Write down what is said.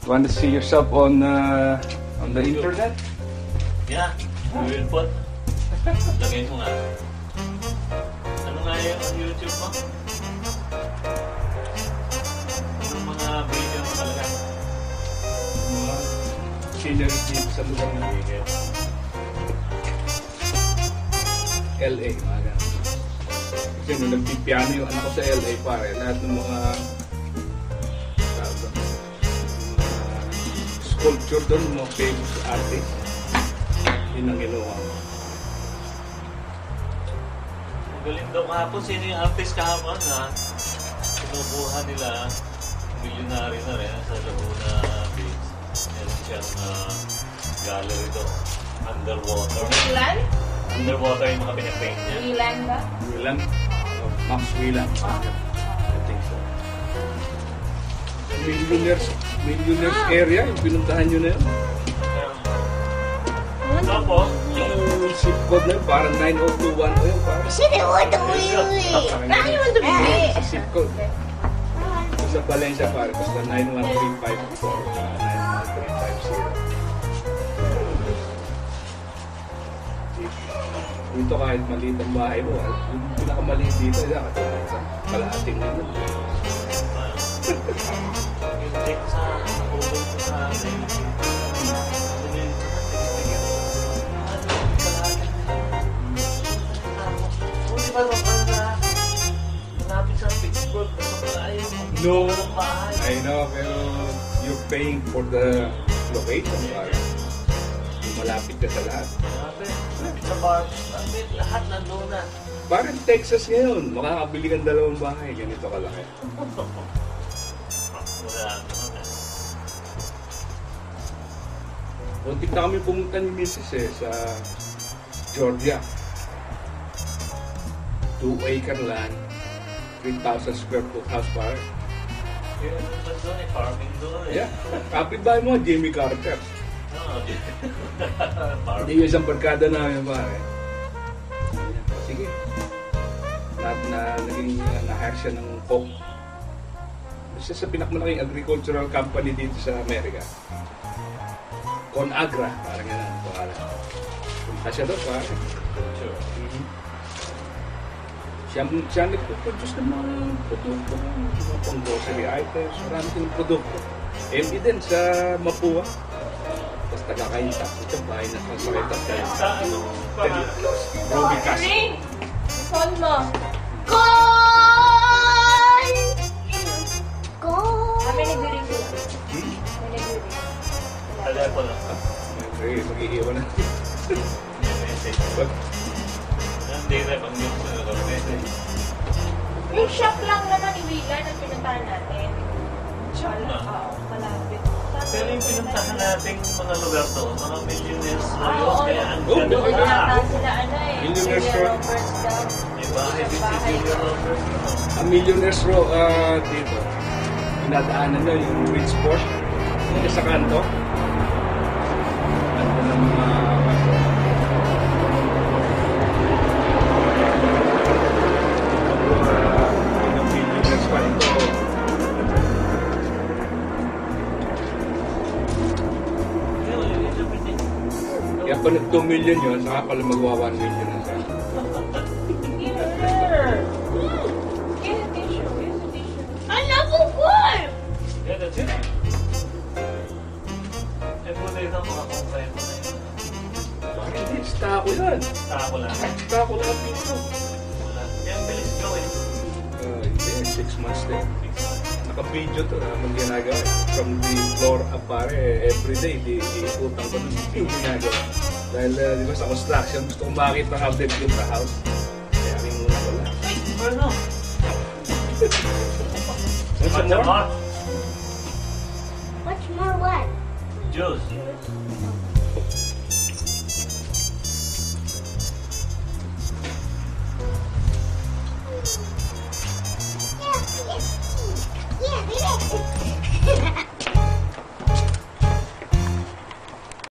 Want to see yourself on the internet? Yeah, we will put. Lagay mo nga. Ano nga yung YouTube mo? Anong mga video mo talaga? Mga scenery dito sa lugar na LA, mga ganun. Kasi nung nagpipiano yung anak ko sa LA, pare, lahat ng mga sculpture doon, mga famous artist, yun ang ginawa ko. Galing daw kahapon. Sino yung artist kahapon na sinubuhan nila, milyonary na rin sa Laguna Beach. Meron siyang gallery doon. Underwater. Whelan? Underwater yung mga pinapaint niya. Whelan ba? Whelan? Max Whelan. I think so. Millionaires area, yung pinuntahan nyo na yun. Tapos, Yung zip code na yun, parang 9021 o yun, parang. Sino want to be? Now you want to be? Sa zip code. Sa Valencia, parang basta 91354 Dito kahit maliit ang bahay mo, yung pinakamaliit dito, katulad sa kalahating nito. yung check sa nakubog ko sa ba malapit sa Pittsburgh, ayaw mo. No, Walang bahay. I know, pero you're paying for the location, parang. Yung malapit ka sa lahat. Grabe. Sa bar, lahat nandun na. Parang Texas ngayon, makakabili kang dalawang bahay, ganito kalaki. Wala naman eh. Muntik na kami pumunta ni Mrs. sa Georgia. 2-acre land, 3,000 square foot house, parang. Yun ba doon eh, farming doon eh. Yeah, kapitbahay mo, Jimmy Carter. Oo, Hindi yung isang barkada namin, pare. Sige. Naging na-hire siya ng Coke. Siya sa pinakamalaking agricultural company dito sa Amerika. ConAgra, parang yan ang pangalan. Punta siya doon, pare. Sure. Siya nagpo-produce ng mga produkto, mga pang-grocery items, marami ng produkto. MD din sa Mapua. Tapos taga-Kainta. Ito bahay na sa Kainta. Sa anong pangalan? Roby Castro. Ring! Phone mo. Call! Call! Kami nag-ring ko lang. Kami nag-ring. Telepono. Okay, mag-iiwan na. Message. Hindi na, pag hindi mo sa message. Yung shop lang naman ni Whelan ang pinuntahan natin. Shop na? Oo, malapit. Pero yung pinuntahan nating mga lugar to, mga millionaires na yun, Oo, kaya ang oo. ganda Wala na. na sila ano eh. Millionaires Julia Row. Roberts daw. Diba? Hindi si Julia Roberts. Ang Millionaires Row dito. Pinadaanan nyo yung Bridgeport. Yung sa kanto. Kanto ng mga millionaires pa rin to. Kaya pa nag 2 million yun, saka pala magwa 1 million na siya. Give her. Give a tissue. Give a tissue. I love the one! Yeah, that's it. Eh, puto ito mga kumpay mo na yun. Bakit hindi? Stako yan. Tako lang. Stako lahat dito. Wala. Yan, bilis gawin. Hindi, 6 months din. Naka-video to naman ginagawa. From the floor up pare, everyday, di-utang ko nun yung ginagawa. Dahil di ba sa construction, gusto kong makita how they build the house. Kaya rin muna ko lang. Wait, ano? What's more? Much more what? Juice.